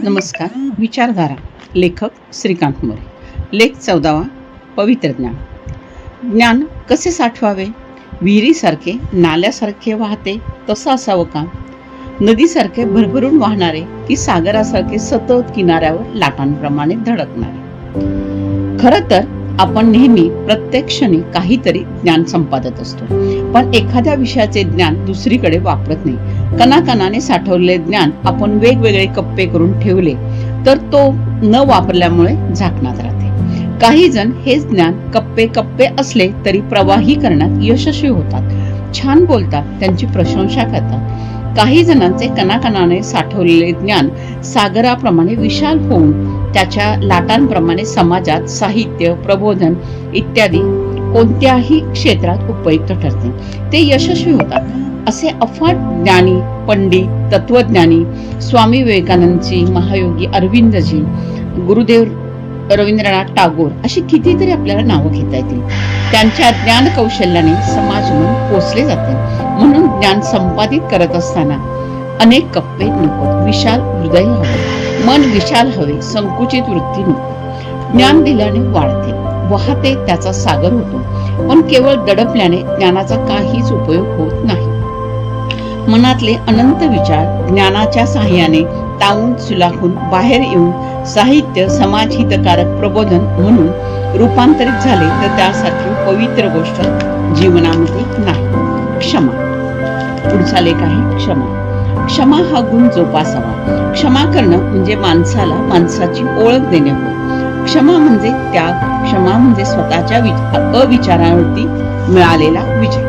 नमस्कार. विचारधारा. लेखक श्रीकांत मोरे. लेख 14वा. पवित्र ज्ञान. ज्ञान कसे साठवावे? विहिरीसारखे, नाल्यासारखे वाहते तसं असावं का? नदीसारखे भरभरून वाहणारे की सागरासारखे सतत किनाऱ्यावर लाटांप्रमाणे धडकणारे? खरं तर आपण नेहमी प्रत्येक क्षणी काहीतरी ज्ञान संपादत असतो, पण एखाद्या विषयाचे ज्ञान दुसरीकडे वापरत नाही. कणाकणाने साठवलेले ज्ञान आपण वेगवेगळे कप्पे करून ठेवले तर तो न वापरल्यामुळे झाकणात राहते. काही जण हेच ज्ञान कप्पे कप्पे असले तरी प्रवाही करण्यात यशस्वी होतात, छान बोलतात, त्यांची प्रशंसा करतात. काही जणांचे कणाकणाने साठवलेले ज्ञान सागराप्रमाणे विशाल होऊन त्याच्या लाटांप्रमाणे समाजात साहित्य, प्रबोधन इत्यादी कोणत्याही क्षेत्रात उपयुक्त ठरते. ते यशस्वी होतात. असे अफाट ज्ञानी, पंडित, तत्वज्ञानी स्वामी विवेकानंदजी, महायोगी अरविंदजी, गुरुदेव रवींद्रनाथ टागोर अशी कितीतरी आपल्याला नावं घेता येतील. त्यांच्या ज्ञान कौशल्याने समाज म्हणून पोचले जाते. म्हणून ज्ञान संपादित करत असताना अनेक कप्पे नको, विशाल हृदय हवे, मन विशाल हवे, संकुचित वृत्ती नको. ज्ञान दिल्याने वाढते, वाहते, त्याचा सागर होतो, पण केवळ दडपल्याने ज्ञानाचा काहीच उपयोग होत नाही. मनातले अनंत विचार ज्ञानाच्या साहाय्याने तावून सुलाखून बाहेर येऊन साहित्य, समाजहितकारक प्रबोधन म्हणून रूपांतरित झाले तर त्यासारखी पवित्र गोष्ट जीवनामध्ये नाही. क्षमा. पुढचा लेख आहे क्षमा. क्षमा हा गुण जोपासावा. क्षमा करणं म्हणजे माणसाला माणसाची ओळख देणे होय. क्षमा म्हणजे त्याग. क्षमा म्हणजे स्वतःच्या अविचारावरती मिळालेला विजय.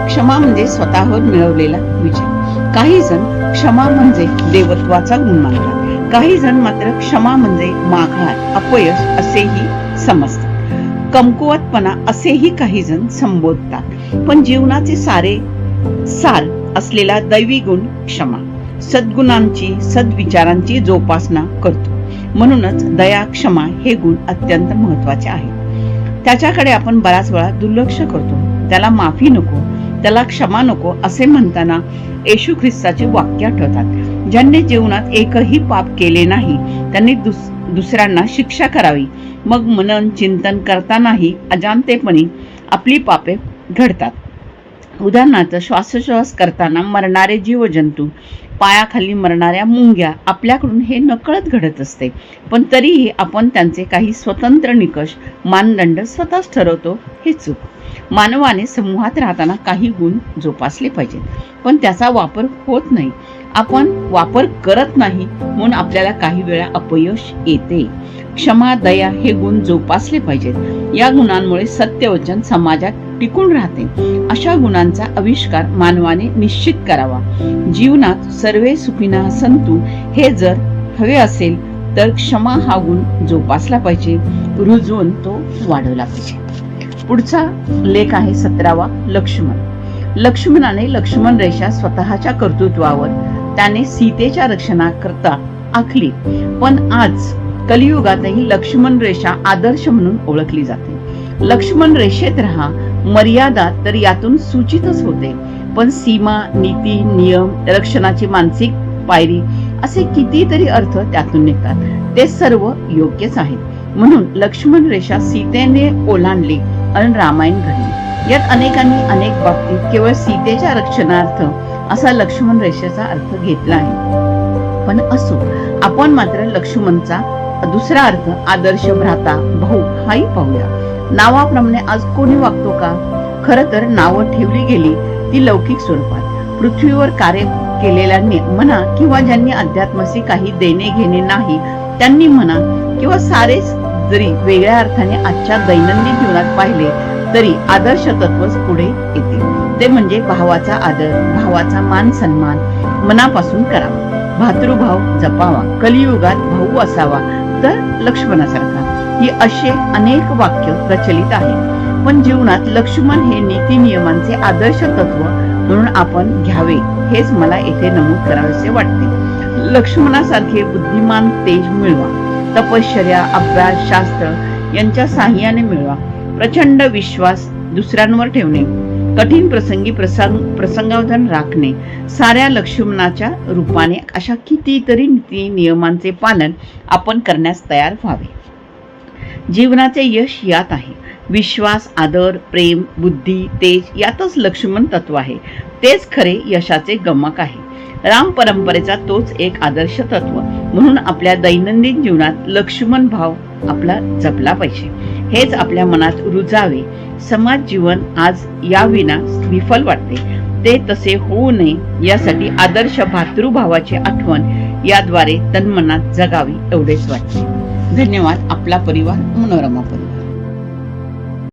क्षमा म्हणजे स्वतःवर मिळवलेला विजय. काही जण क्षमा म्हणजे देवत्वाचा गुण मानतात, काही जण मात्र क्षमा म्हणजे माघार, अपयश असेही समजतात. कमकुवतपणा असेही काही जण संबोधतात. पण जीवनाचे सार असलेला दैवी गुण क्षमा. सद्गुणांची, सद्विचारांची जोपासना करतो. म्हणूनच दया, क्षमा हे गुण अत्यंत महत्वाचे आहेत. त्याच्याकडे आपण बराच वेळा दुर्लक्ष करतो. त्याला माफी नको, त्याला क्षमा नको असे म्हणताना येशू ख्रिस्ताचे वाक्य आठवतात. ज्यांनी जीवनात एकही पाप केले नाही त्यांनी दुसऱ्यांना शिक्षा करावी. मग मनन चिंतन करतानाही अजाणतेपणी आपली पापे घडतात. उदाहरणार्थ, श्वासोच्छ्वास करताना मरणारे जीवजंतू, पायाखाली मरणाऱ्या मुंग्या आपल्याकडून हे नकळत घडत असते. पण तरीही आपण त्यांचे काही स्वतंत्र निकष, मानदंड स्वतःच ठरवतो. हे चूक. मानवाने समूहात राहताना काही गुण जोपासले पाहिजेत, पण त्याचा वापर होत नाही. आपण वापर करत नाही म्हणून आपल्याला काही वेळा अपयश येते. क्षमा, दया हे गुण जोपासले पाहिजेत. या गुणांमुळे सत्यवचन समाजात टिकून राहते. अशा गुणांचा आविष्कार मानवाने निश्चित करावा. जीवनात सर्वे सुखिनः सन्तु हे जर हवे असेल तर क्षमा हा गुण जोपासला पाहिजे, रुजवून तो वाढवला पाहिजे. पुढचा लेख आहे 17वा. लक्ष्मण. लक्ष्मणाने लक्ष्मण रेषा स्वतःच्या कर्तृत्वावर त्याने सीतेच्या रक्षणाकरता आखली. पण आज कलियुगातही लक्ष्मण रेषा आदर्श म्हणून ओळखली जाते. लक्ष्मण रेषेत राहा, मर्यादा तर यातून सूचितच होते, पण सीमा, नीती, नियम, रक्षणाची मानसिक पायरी असे कितीतरी अर्थ त्यातून निघतात. ते सर्व योग्यच आहेत. म्हणून लक्ष्मण रेषा सीतेने ओलांडली आणि रामायण घडले. यात अनेकांनी अनेक बाबतीत केवळ सीतेच्या रक्षणार्थ असा लक्ष्मण रेषेचा अर्थ घेतला आहे. पण असो, आपण मात्र लक्ष्मणचा दुसरा अर्थ आदर्श भ्राता, भाऊ हाही पाहूया. नावाप्रमाणे आज कोणी वागतो का? खरं तर नावं ठेवली गेली ती लौकिक स्वरूपात. पृथ्वीवर कार्य केलेल्यांनी म्हणा किंवा ज्यांनी अध्यात्माशी काही देणे घेणे नाही त्यांनी म्हणा किंवा सारेच जरी वेगळ्या अर्थाने आजच्या दैनंदिन जीवनात पाहिले तरी आदर्श तत्वच पुढे येते. ते म्हणजे भावाचा आदर, भावाचा मान सन्मान मनापासून करावा, भातृभाव जपावा, कलियुगात भाऊ असावा तर लक्ष्मणासारखा. ही असे अनेक वाक्य प्रचलित आहेत. पण जीवनात लक्ष्मण हे नीती नियमांचे आदर्श तत्व म्हणून आपण घ्यावे हेच मला येथे नमूद करावेसे वाटते. लक्ष्मणासारखे बुद्धिमान तेज मिळवा. तपश्चर्या, अभ्यास, शास्त्र यांच्या साहाय्याने मिळवा. प्रचंड विश्वास दुसऱ्यांवर ठेवणे, कठीण प्रसंगी प्रसंगावधान राखणे, साऱ्या लक्ष्मणाच्या रूपाने अशा कितीतरी नीती नियमांचे पालन आपण करण्यास तयार व्हावे. जीवनाचे यश यात आहे. विश्वास, आदर, प्रेम, बुद्धी, तेज यातच लक्ष्मण तत्व आहे. तेच खरे यशाचे गमक आहे. राम परंपरेचा तोच एक आदर्श तत्व. म्हणून आपल्या दैनंदिन जीवनात लक्ष्मण भाव आपला जपला पाहिजे. हेच आपल्या मनात रुजावे. समाज जीवन आज याविना विफल वाटते. ते तसे होऊ नये यासाठी आदर्श भातृभावाची आठवण याद्वारे तन्मनात जगावी एवढेच वाटते. धन्यवाद. आपला परिवार, मनोरमा परिवार.